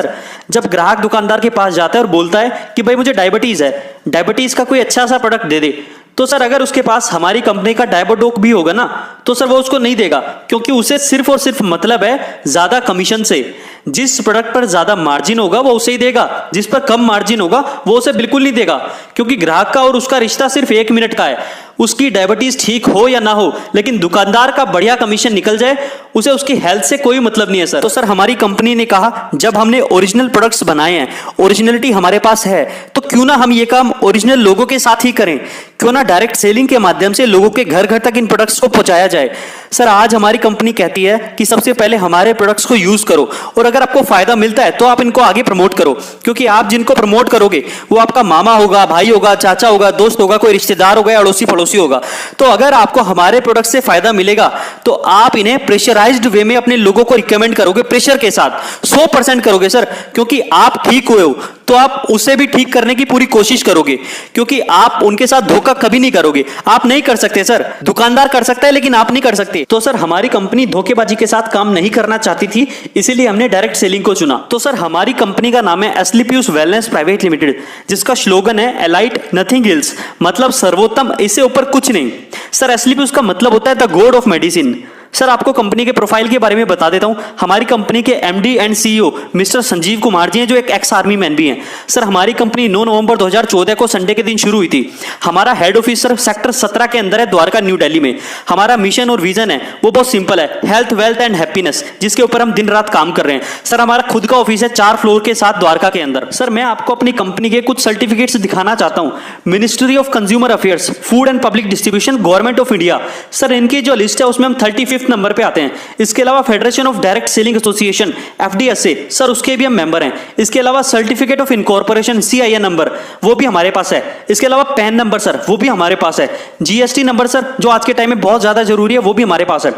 जब ग्राहक दुकानदार के पास जाता है और बोलता है कि भाई मुझे डायबिटीज है, डायबिटीज का कोई अच्छा सा प्रोडक्ट दे दे, तो सर अगर उसके पास हमारी कंपनी का डायबोडोक भी होगा ना तो सर वो उसको नहीं देगा, क्योंकि उसे सिर्फ और सिर्फ मतलब है ज्यादा कमीशन से। जिस प्रोडक्ट पर ज्यादा मार्जिन होगा वो उसे ही देगा, जिस पर कम मार्जिन होगा वो उसे बिल्कुल नहीं देगा, क्योंकि ग्राहक का और उसका रिश्ता सिर्फ 1 मिनट का है। उसकी डायबिटीज ठीक हो या ना हो, लेकिन दुकानदार का बढ़िया कमीशन निकल जाए, उसे उसकी हेल्थ से कोई मतलब नहीं है सर। तो सर हमारी कंपनी ने कहा, जब हमने ओरिजिनल प्रोडक्ट्स बनाए हैं, ओरिजिनलिटी हमारे पास है, तो क्यों ना हम ये काम ओरिजिनल लोगों के साथ ही करें, क्यों ना डायरेक्ट सेलिंग के माध्यम से लोगों के घर घर तक इन प्रोडक्ट्स को पहुंचाया जाए। सर आज हमारी कंपनी कहती है कि सबसे पहले हमारे प्रोडक्ट्स को यूज करो और अगर आपको फायदा मिलता है तो आप इनको आगे प्रमोट करो, क्योंकि आप जिनको प्रमोट करोगे वो आपका मामा होगा, भाई होगा, चाचा होगा, दोस्त होगा, कोई रिश्तेदार होगा, अड़ोसी पड़ोसी होगा। तो अगर आपको हमारे प्रोडक्ट से फायदा मिलेगा तो आप इन्हें प्रेशराइज्ड वे में अपने लोगों को रिकमेंड करोगे, प्रेशर के साथ 100% करोगे सर, क्योंकि आप ठीक हुए हो तो आप उसे भी ठीक करने की पूरी कोशिश करोगे, क्योंकि आप उनके साथ धोखा कभी नहीं करोगे। आप नहीं कर सकते सर, दुकानदार कर सकता है लेकिन आप नहीं कर सकते। तो सर हमारी कंपनी धोखेबाजी के साथ काम नहीं करना चाहती थी, इसीलिए हमने डायरेक्ट सेलिंग को चुना। तो सर हमारी कंपनी का नाम है एस्लीपियस वेलनेस प्राइवेट लिमिटेड, जिसका स्लोगन है एलाइट नथिंग एल्स, मतलब सर्वोत्तम, इससे ऊपर कुछ नहीं। सर एस्लीपियस का मतलब होता है the god of medicine. Sir आपको कंपनी के प्रोफाइल के बारे में बता देता हूं। हमारी कंपनी के MD and CEO mister Sanjeev Kumar ji हैं, जो एक एक्स आर्मी मैन भी हैं। सर हमारी कंपनी 9 नवंबर 2014 को संडे के दिन शुरू हुई थी। हमारा हेड ऑफिस सर सेक्टर 17 के अंदर है, द्वारका न्यू दिल्ली में। हमारा मिशन और विजन है वो बहुत सिंपल है, हेल्थ वेल्थ एंड हैप्पीनेस, जिसके ऊपर हम दिन रात काम कर रहे हैं। सर हमारा खुद का ऑफिस है 4 फ्लोर के साथ द्वारका के अंदर। सर मैं आपको अपनी कंपनी के कुछ सर्टिफिकेट्स दिखाना चाहता हूं। Ministry of consumer affairs, food and public distribution, government of India. Sir इनकी जो लिस्ट है उसमें हम 35th नंबर पे आते हैं। इसके अलावा federation of direct selling association FDSA, sir उसके भी हम मेंबर हैं। इसके अलावा certificate of incorporation CIN number वो भी हमारे पास है। इसके अलावा पैन नंबर सर वो भी हमारे पास है। GST नंबर सर जो आज के टाइम में बहुत ज्यादा जरूरी है वो भी हमारे पास है।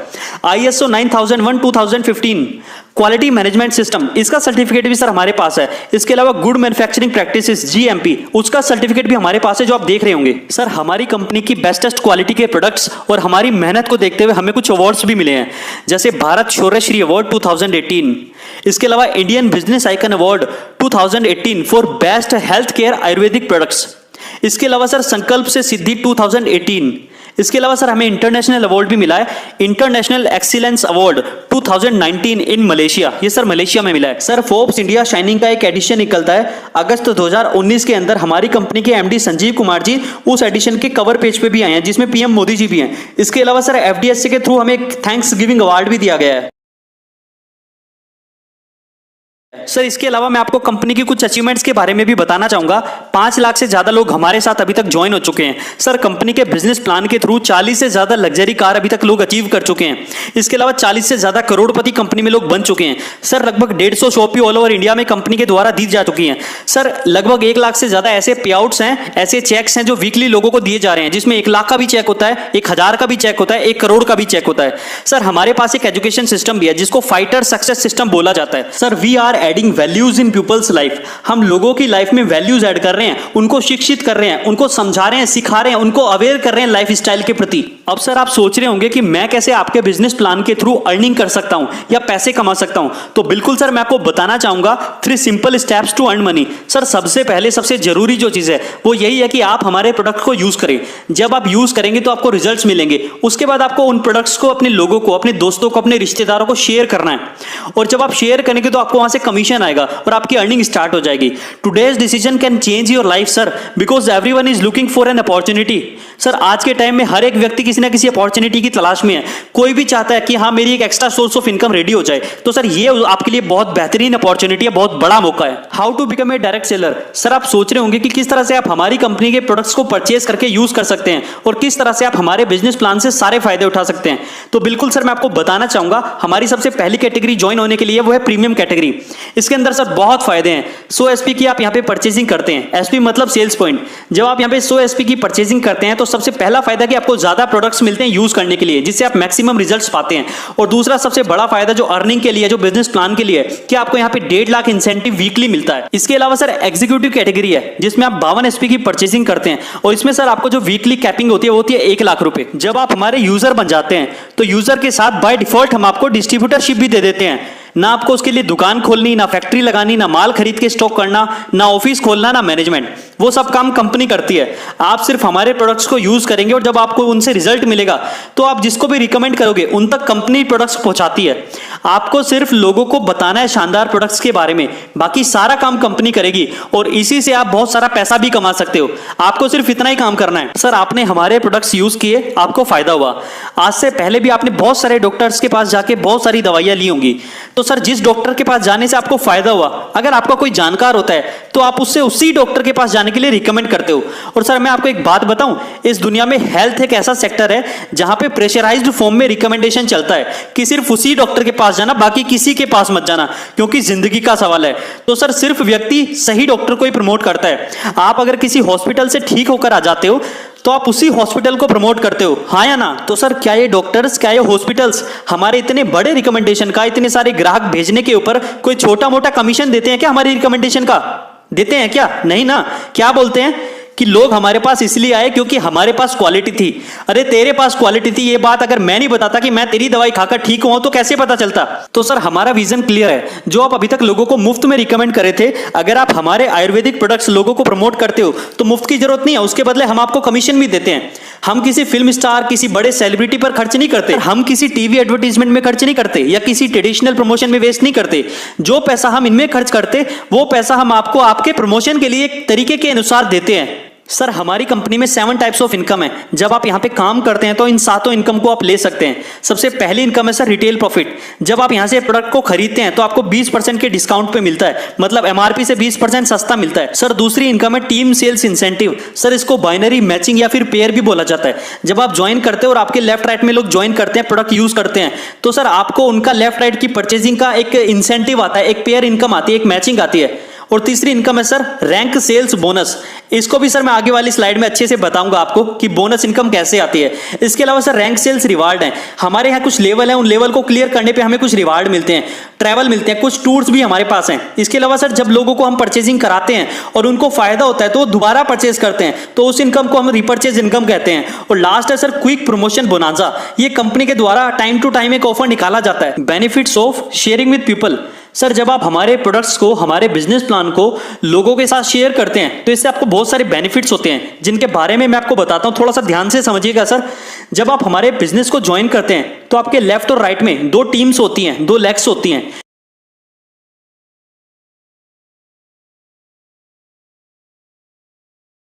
ISO 9001 2015 क्वालिटी मैनेजमेंट सिस्टम, इसका सर्टिफिकेट भी सर हमारे पास है। इसके अलावा गुड मैन्युफैक्चरिंग प्रैक्टिसेस GMP, उसका सर्टिफिकेट भी हमारे पास है जो आप देख रहे होंगे। सर हमारी कंपनी की बेस्टेस्ट क्वालिटी के प्रोडक्ट्स और हमारी मेहनत को देखते हुए हमें कुछ अवार्ड्स भी मिले हैं, जैसे भारत शौर्यश्री अवार्ड 2018, इसके अलावा Indian business icon award 2018 for best health care Ayurvedic products, इसके अलावा सर संकल्प से सिद्धि 2018, इसके अलावा सर हमें इंटरनेशनल अवार्ड भी मिला है, international excellence award 2019 in Malaysia, ये सर मलेशिया में मिला है। सर फोर्ब्स इंडिया शाइनिंग का एक एडिशन निकलता है अगस्त 2019 के अंदर, हमारी कंपनी के MD संजीव कुमार जी उस एडिशन के कवर पेज पे भी आए हैं, जिसमें PM मोदी जी भी हैं। इसके अलावा सर FDSC के थ्रू हमें एक थैंक्स गिविंग अवार्ड भी दिया गया है। सर इसके अलावा मैं आपको कंपनी की कुछ अचीवमेंट्स के बारे में भी बताना चाहूंगा। 5 लाख से ज्यादा लोग हमारे साथ अभी तक ज्वाइन हो चुके हैं। सर कंपनी के बिजनेस प्लान के थ्रू 40 से ज्यादा लग्जरी कार अभी तक लोग अचीव कर चुके हैं। इसके अलावा 40 से ज्यादा करोड़पति कंपनी में लोग बन चुके हैं। सर लगभग 150 शॉप ऑल ओवर इंडिया में कंपनी के द्वारा दी जा चुकी हैं। सर लगभग 1 लाख से ज्यादा ऐसे पे आउट्स हैं, ऐसे चेक्स हैं जो वीकली लोगों को दिए जा रहे हैं, जिसमें 1 लाख का भी चेक होता है, 1000 का भी चेक होता है, 1 करोड़ का भी चेक होता है। सर हमारे पास एक एजुकेशन सिस्टम भी है जिसको फाइटर सक्सेस सिस्टम बोला जाता है। Sir we are adding values in people's life, हम लोगों की लाइफ में वैल्यूज ऐड कर रहे हैं, उनको शिक्षित कर रहे हैं, उनको समझा रहे हैं, सिखा रहे हैं, उनको अवेयर कर रहे हैं लाइफ स्टाइल के प्रति। अब सर आप सोच रहे होंगे कि मैं कैसे आपके बिजनेस प्लान के थ्रू अर्निंग कर सकता हूं या पैसे कमा सकता हूं, तो बिल्कुल सर मैं आपको बताना चाहूंगा 3 simple steps to earn money. Sir सबसे पहले सबसे जरूरी जो चीज है वो यही है कि आप हमारे प्रोडक्ट को यूज करें। जब आप यूज करेंगे तो आपको रिजल्ट्स मिलेंगे। उसके बाद आपको उन प्रोडक्ट्स को अपने लोगों को, अपने दोस्तों को, अपने रिश्तेदारों को शेयर करना है, और जब आप शेयर करेंगे तो आपको वहां से कमीशन आएगा और आपकी अर्निंग स्टार्ट हो जाएगी। Today's decision can change your life sir, because everyone is looking for an opportunity. Sir आज के टाइम में हर एक व्यक्ति किसी ना किसी अपॉर्चुनिटी की तलाश में है। कोई भी चाहता है कि हाँ मेरी एक extra source of income ready हो जाए, तो सर ये आपके लिए बहुत बेहतरीन अपॉर्चुनिटी है, बहुत बड़ा मौका है। How to become a direct seller. Sir आप सोच रहे होंगे कि किस तरह से आप हमारी कंपनी के प्रोडक्ट्स को परचेज करके यूज कर सकते हैं और किस तरह से आप हमारे बिजनेस प्लान से सारे फायदे उठा सकते हैं। तो बिल्कुल सर मैं आपको बताना चाहूंगा, हमारी सबसे पहली कैटेगरी ज्वाइन होने के लिए वो है प्रीमियम कैटेगरी। इसके अंदर सर बहुत फायदे हैं। 100 SP की आप यहाँ पे परचेजिंग करते हैं, SP मतलब सेल्स पॉइंट। जब आप यहाँ पे 100 SP की परचेजिंग करते हैं तो सबसे पहला फायदा कि आपको ज्यादा प्रोडक्ट्स मिलते हैं यूज करने के लिए, जिससे आप मैक्सिमम रिजल्ट्स पाते हैं। और दूसरा सबसे बड़ा फायदा जो अर्निंग के लिए, जो बिजनेस प्लान के लिए, कि आपको यहाँ पे 1.5 लाख इंसेंटिव वीकली मिलता है। इसके अलावा सर एग्जीक्यूटिव कैटेगरी है जिसमें आप 52 SP की परचेजिंग करते हैं, और इसमें सर आपको जो वीकली कैपिंग होती है वो होती है 1 लाख रुपए। जब आप हमारे यूजर बन जाते हैं तो यूजर के साथ बाय डिफॉल्ट हम आपको डिस्ट्रीब्यूटरशिप भी दे देते हैं। ना आपको उसके लिए दुकान खोलनी, ना फैक्ट्री लगानी, ना माल खरीद के स्टॉक करना, ना ऑफिस खोलना, ना मैनेजमेंट, वो सब काम कंपनी करती है। आप सिर्फ हमारे प्रोडक्ट्स को यूज करेंगे और जब आपको उनसे रिजल्ट मिलेगा तो आप जिसको भी रिकमेंड करोगे उन तक कंपनी प्रोडक्ट्स पहुंचाती है। आपको सिर्फ लोगों को बताना है शानदार प्रोडक्ट्स के बारे में, बाकी सारा काम कंपनी करेगी और इसी से आप बहुत सारा पैसा भी कमा सकते हो। आपको सिर्फ इतना ही काम करना है। सर आपने हमारे प्रोडक्ट्स यूज किए, आपको फायदा हुआ। आज से पहले भी आपने बहुत सारे डॉक्टर्स के पास जाके बहुत सारी दवाइयां ली होंगी, तो सर जिस डॉक्टर के पास जाने से आपको फायदा हुआ, अगर आपका कोई जानकार होता है तो आप उससे उसी डॉक्टर के पास जाने के लिए रिकमेंड करते हो। और सर मैं आपको एक बात बताऊं, इस दुनिया में हेल्थ एक ऐसा सेक्टर है जहां पे प्रेशराइज्ड फॉर्म में रिकमेंडेशन चलता है कि सिर्फ उसी डॉक्टर के पास जाना, बाकी किसी के पास मत जाना, क्योंकि जिंदगी का सवाल है। तो सर सिर्फ व्यक्ति सही डॉक्टर को ही प्रमोट करता है। आप अगर किसी हॉस्पिटल से ठीक होकर आ जाते हो तो आप उसी हॉस्पिटल को प्रमोट करते हो, हाँ या ना? तो सर क्या ये डॉक्टर्स, क्या ये हॉस्पिटल्स हमारे इतने बड़े रिकमेंडेशन का, इतने सारे ग्राहक भेजने के ऊपर कोई छोटा मोटा कमीशन देते हैं क्या? हमारी रिकमेंडेशन का देते हैं क्या? नहीं ना। क्या बोलते हैं कि लोग हमारे पास इसलिए आए क्योंकि हमारे पास क्वालिटी थी। अरे तेरे पास क्वालिटी थी, ये बात अगर मैं नहीं बताता कि मैं तेरी दवाई खाकर ठीक हुआ तो कैसे पता चलता? तो सर हमारा विजन क्लियर है। जो आप अभी तक लोगों को मुफ्त में रिकमेंड करे थे, अगर आप हमारे आयुर्वेदिक प्रोडक्ट्स लोगों को प्रमोट करते हो तो मुफ्त की जरूरत नहीं है, उसके बदले हम आपको कमीशन भी देते हैं। हम किसी फिल्म स्टार, किसी बड़े सेलिब्रिटी पर खर्च नहीं करते, हम किसी टीवी एडवर्टीजमेंट में खर्च नहीं करते या किसी ट्रेडिशनल प्रमोशन में वेस्ट नहीं करते। जो पैसा हम इनमें खर्च करते वो पैसा हम आपको आपके प्रमोशन के लिए एक तरीके के अनुसार देते हैं। सर हमारी कंपनी में 7 टाइप्स ऑफ इनकम है। जब आप यहाँ पे काम करते हैं तो इन 7 इनकम को आप ले सकते हैं। सबसे पहली इनकम है सर रिटेल प्रॉफिट। जब आप यहाँ से प्रोडक्ट को खरीदते हैं तो आपको 20% के डिस्काउंट पे मिलता है, मतलब MRP से 20% सस्ता मिलता है। सर दूसरी इनकम है टीम सेल्स इंसेंटिव। सर इसको बाइनरी मैचिंग या फिर पेयर भी बोला जाता है। जब आप ज्वाइन करते हो और आपके लेफ्ट राइट में लोग ज्वाइन करते हैं, प्रोडक्ट यूज करते हैं, तो सर आपको उनका लेफ्ट राइट की परचेजिंग का एक इंसेंटिव आता है, एक पेयर इनकम आती है, एक मैचिंग आती है। और तीसरी इनकम है सर रैंक सेल्स बोनस। इसको भी सर मैं आगे वाली स्लाइड में अच्छे से बताऊंगा आपको कि बोनस इनकम कैसे आती है। इसके अलावा सर रैंक सेल्स रिवार्ड है, हमारे यहाँ कुछ लेवल है, उन लेवल को क्लियर करने पे हमें कुछ रिवार्ड मिलते हैं, ट्रैवल मिलते हैं, कुछ टूर्स भी हमारे पास हैं। इसके अलावा सर जब लोगों को हम परचेजिंग कराते हैं और उनको फायदा होता है तो वो दोबारा परचेज करते हैं, तो उस इनकम को हम रिपर्चेज इनकम कहते हैं। और लास्ट है सर क्विक प्रमोशन बोनांजा, ये कंपनी के द्वारा टाइम टू टाइम एक ऑफर निकाला जाता है। Benefits of sharing with people, sir जब आप हमारे प्रोडक्ट्स को, हमारे बिजनेस प्लान को लोगों के साथ शेयर करते हैं तो इससे आपको बहुत सारे बेनिफिट्स होते हैं, जिनके बारे में मैं आपको बताता हूं, थोड़ा सा ध्यान से समझिएगा सर। जब आप हमारे बिजनेस को ज्वाइन करते हैं तो आपके लेफ्ट और राइट में दो टीम्स होती हैं, दो लेग्स होती हैं।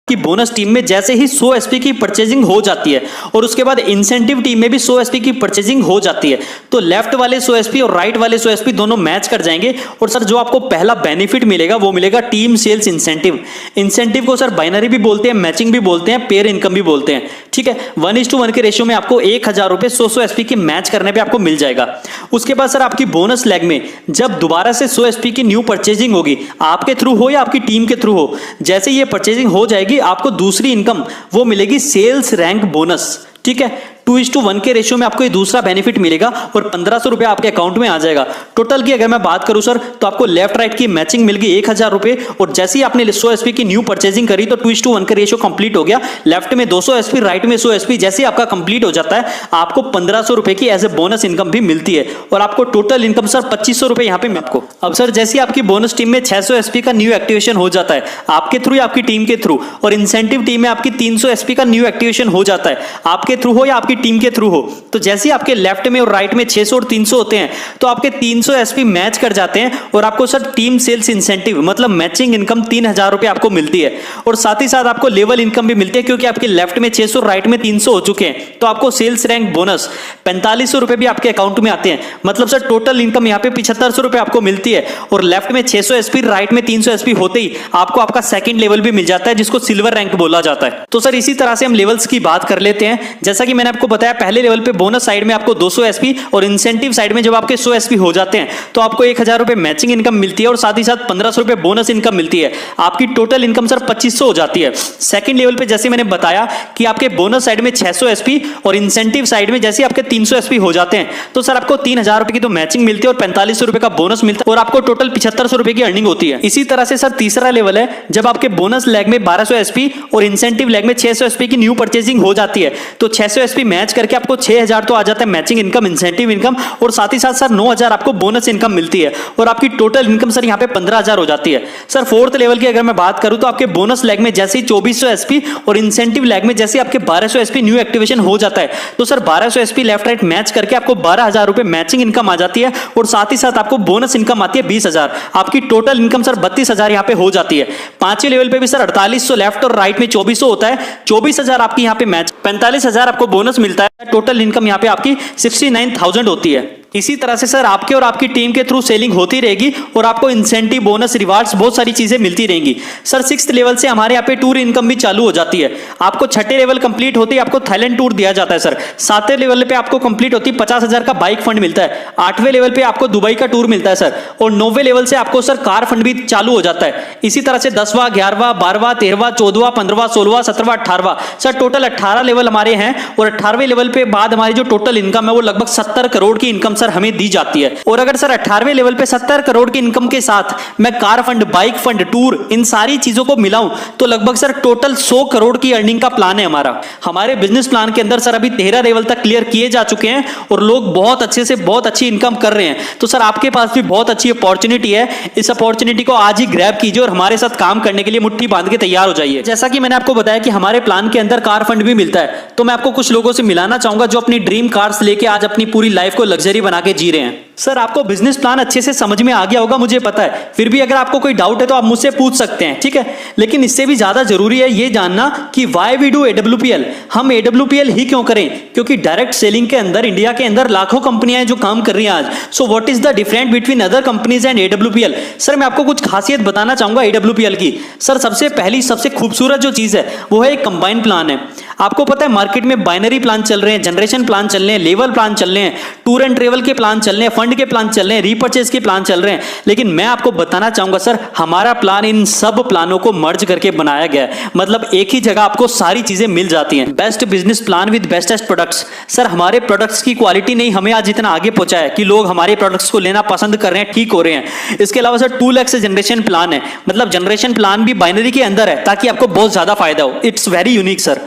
कि बोनस टीम में जैसे ही 100 एसपी की परचेजिंग हो जाती है और उसके बाद इंसेंटिव टीम में भी 100 एसपी की परचेजिंग हो जाती है, तो लेफ्ट वाले 100 एसपी और राइट वाले 100 एसपी दोनों मैच कर जाएंगे। और सर जो आपको पहला बेनिफिट मिलेगा वो मिलेगा टीम सेल्स इंसेंटिव। इंसेंटिव को सर बाइनरी भी बोलते हैं, मैचिंग भी बोलते हैं, पेयर इनकम भी बोलते हैं, ठीक है। 1:1 के रेशियो में आपको 1000 रुपए 100 एसपी की मैच करने पे आपको मिल जाएगा। उसके बाद सर आपकी बोनस लेग में जब दोबारा से 100 एसपी की न्यू परचेजिंग होगी, आपके थ्रू हो या आपकी टीम के थ्रू हो, जैसे ये परचेजिंग हो जाएगी आपको दूसरी इनकम वो मिलेगी सेल्स रैंक बोनस, ठीक है। 2:1 के रेशियो में आपको ये दूसरा बेनिफिट मिलेगा और 1500 रुपए आपके अकाउंट में आ जाएगा। टोटल की अगर मैं बात करूं सर तो आपको लेफ्ट राइट की मैचिंग मिल गई 1000 रुपए, और जैसे ही आपने 100 एसपी की न्यू परचेजिंग करी तो 2:1 का रेशियो कंप्लीट हो गया। लेफ्ट में 200 एसपी, राइट में 100 एसपी, जैसे ही आपका कंप्लीट हो जाता है आपको 1500 रुपए की एज ए बोनस इनकम भी मिलती है, और आपको टोटल इनकम सर 2500 रुपए यहाँ पे आपको। अब सर जैसे आपकी बोनस टीम में 600 एसपी का न्यू एक्टिवेशन हो जाता है आपके थ्रू या आपकी टीम के थ्रू, और इंसेंटिव टीम में आपकी 300 एसपी का न्यू एक्टिवेशन हो जाता है आपके थ्रू हो या आपकी टीम के थ्रू हो, तो जैसे ही आपके लेफ्ट में और राइट में 600 और 300 होते हैं तो आपके 300 एसपी मैच कर जाते हैं और आपको सर टीम सेल्स इंसेंटिव मतलब मैचिंग इनकम 3000 रुपए आपको मिलती है। और साथ ही साथ आपको लेवल इनकम भी मिलती है, क्योंकि आपके लेफ्ट में 600 राइट में 300 हो चुके हैं, तो आपको सेल्स रैंक बोनस 4500 रुपए भी आपके अकाउंट में आते हैं। मतलब सर टोटल इनकम यहाँ पे 7500 रुपए आपको मिलती है, और लेफ्ट में 600 एसपी, राइट में 300 एसपी होते ही आपको आपका सेकंड लेवल भी मिल जाता है, जिसको सिल्वर रैंक बोला जाता है। तो सर इसी तरह से हम लेवल्स की बात कर लेते हैं। जैसा कि मैंने आपको बताया, पहले लेवल पे बोनस साइड में आपको 200 एसपी और इंसेंटिव साइड में जब आपके 100 एसपी हो जाते हैं तो आपको 1000 रुपए मैचिंग इनकम मिलती है, और साथ ही साथ 1500 रुपए बोनस इनकम मिलती है। आपकी टोटल इनकम सर 2500 हो जाती है। सेकंड लेवल पे जैसे मैंने बताया कि आपके बोनस साइड में 600 एसपी और इंसेंटिव साइड में जैसे आपके 300 एसपी हो जाते हैं तो सर आपको 3000 रुपए की तो मैचिंग मिलती है और 4500 रुपए का बोनस मिलता है, और आपको टोटल 7500 रुपए की अर्निंग होती है। इसी तरह से सर तीसरा लेवल है जब आपके बोनस लेग में 1200 एसपी और इंसेंटिव लेग में 600 एसपी की न्यू परचेजिंग हो जाती है, तो 600 एसपी मैच करके आपको 6000 तो आ जाता है मैचिंग इनकम, इंसेंटिव इनकम, और साथ ही साथ सर 9000 आपको बोनस इनकम मिलती है, और आपकी टोटल इनकम सर यहाँ पे 15000 हो जाती है। सर फोर्थ लेवल की अगर मैं बात करूं तो आपके बोनस लेग में जैसे ही 2400 एसपी और इंसेंटिव लेग में जैसे आपके 1200 एसपी न्यू एक्टिवेशन हो जाता है तो sir 1200 SP left right match करके आपको 12000 रुपए मैचिंग इनकम आ जाती है, और साथ ही साथ आपको बोनस इनकम आती है 20000। आपकी टोटल इनकम सर 32000 यहाँ पे हो जाती है। पांचवें लेवल पे भी सर 4800 लेफ्ट और राइट में 2400 होता है, 24000 आपकी यहाँ पे मैच, 45000 आपको बोनस मिलता है। टोटल इनकम यहाँ पे आपकी 69000 होती है। इसी तरह से सर आपके और आपकी टीम के थ्रू सेलिंग होती रहेगी और आपको इंसेंटिव, बोनस, रिवार्ड्स बहुत सारी चीजें मिलती रहेंगी। सर 6th लेवल से हमारे यहाँ पे टूर इनकम भी चालू हो जाती है। आपको 6ठे लेवल कंप्लीट होती है आपको थाईलैंड टूर दिया जाता है सर। 7वें लेवल पे आपको कंप्लीट होती है 50000 का बाइक फंड मिलता है। 8वें लेवल पे आपको दुबई का टूर मिलता है सर, और 9वें लेवल से आपको सर कार फंड भी चालू हो जाता है। इसी तरह से 10वां, 11वां, 12वां, 13वां, 14वां, 15वां, 16वां, 17वां, 18वां, सर टोटल 18 लेवल हमारे हैं, और 18वें लेवल पे बाद हमारी जो टोटल इनकम है वो लगभग 70 करोड़ की इनकम सर हमें दी जाती है। और अगर सर 18वें लेवल पे 70 करोड़ की इनकम के साथ मैं car fund, bike fund, tour, इन सारी चीजों को मिलाऊं तो लगभग सर टोटल 100 करोड़ की अर्निंग का प्लान है हमारा। हमारे बिजनेस प्लान के अंदर सर अभी 13 लेवल तक क्लियर किए जा चुके हैं और लोग बहुत अच्छे से बहुत अच्छी इनकम कर रहे हैं। तो सर आपके पास भी बहुत अच्छी अपॉर्चुनिटी है, इस अपॉर्चुनिटी को आज ही ग्रैब कीजिए और हमारे साथ काम करने के लिए मुट्ठी बांध के तैयार हो जाइए। जैसा कि मैंने आपको बताया कि हमारे प्लान के अंदर कार फंड भी मिलता है, तो मैं आपको कुछ लोगों से मिलाना चाहूंगा जो अपनी ड्रीम कार्स लेके आज अपनी पूरी लाइफ को लग्जरी बना के जी रहे हैं। सर आपको बिजनेस प्लान अच्छे से समझ में आ गया होगा मुझे पता है, फिर भी अगर आपको कोई डाउट है तो आप मुझसे पूछ सकते हैं, ठीक है। लेकिन इससे भी ज्यादा जरूरी है ये जानना कि व्हाई वी डू AWPL, हम AWPL ही क्यों करें, क्योंकि डायरेक्ट सेलिंग के अंदर इंडिया के अंदर लाखों कंपनियां हैं जो काम कर रही हैं आज। So what is the difference between other companies and AWPL। Sir मैं आपको कुछ खासियत बताना चाहूंगा AWPL की। सर सबसे पहली सबसे खूबसूरत जो चीज है वो है एक कंबाइन प्लान है। आपको पता है मार्केट में बाइनरी प्लान चल रहे हैं, जनरेशन प्लान चल रहे हैं, लेवल प्लान चल रहे हैं, टूर एंड ट्रेवल के प्लान चल रहे हैं, फंड के प्लान चल रहे हैं, रीपर्चेज के प्लान चल रहे हैं, लेकिन मैं आपको बताना चाहूंगा सर, हमारा प्लान इन सब प्लानों को मर्ज करके बनाया गया है। मतलब एक ही जगह आपको सारी चीजें मिल जाती हैं। Best business plan with bestest products. Sir हमारे प्रोडक्ट्स की क्वालिटी नहीं हमें आज इतना आगे पहुंचा है कि लोग हमारे प्रोडक्ट्स को लेना पसंद कर रहे हैं, ठीक हो रहे हैं। इसके अलावा सर 2 लाख से जनरेशन प्लान है, मतलब जनरेशन प्लान भी बाइनरी के अंदर है ताकि आपको बहुत ज्यादा फायदा हो। It's very unique sir,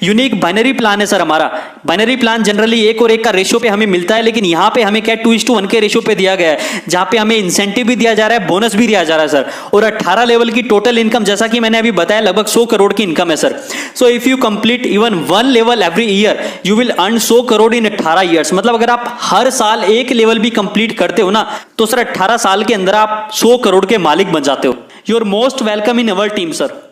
unique binary plan है सर हमारा। बाइनरी प्लान जनरली 1 और 1 का रेशियो पे हमें मिलता है, लेकिन यहां पे हमें क्या 2:1 के रेशियो पे दिया गया है, जहां पे हमें इंसेंटिव भी दिया जा रहा है, बोनस भी दिया जा रहा है सर। और 18 लेवल की टोटल इनकम, जैसा कि मैंने अभी बताया, लगभग 100 करोड़ की इनकम है sir. So if you complete even 1 level every year you will earn 100 crore in 18 years. मतलब अगर आप हर साल 1 लेवल भी कंप्लीट करते हो ना, तो सर 18 साल के अंदर आप 100 करोड़ के मालिक बन जाते हो। You are most welcome in our team sir.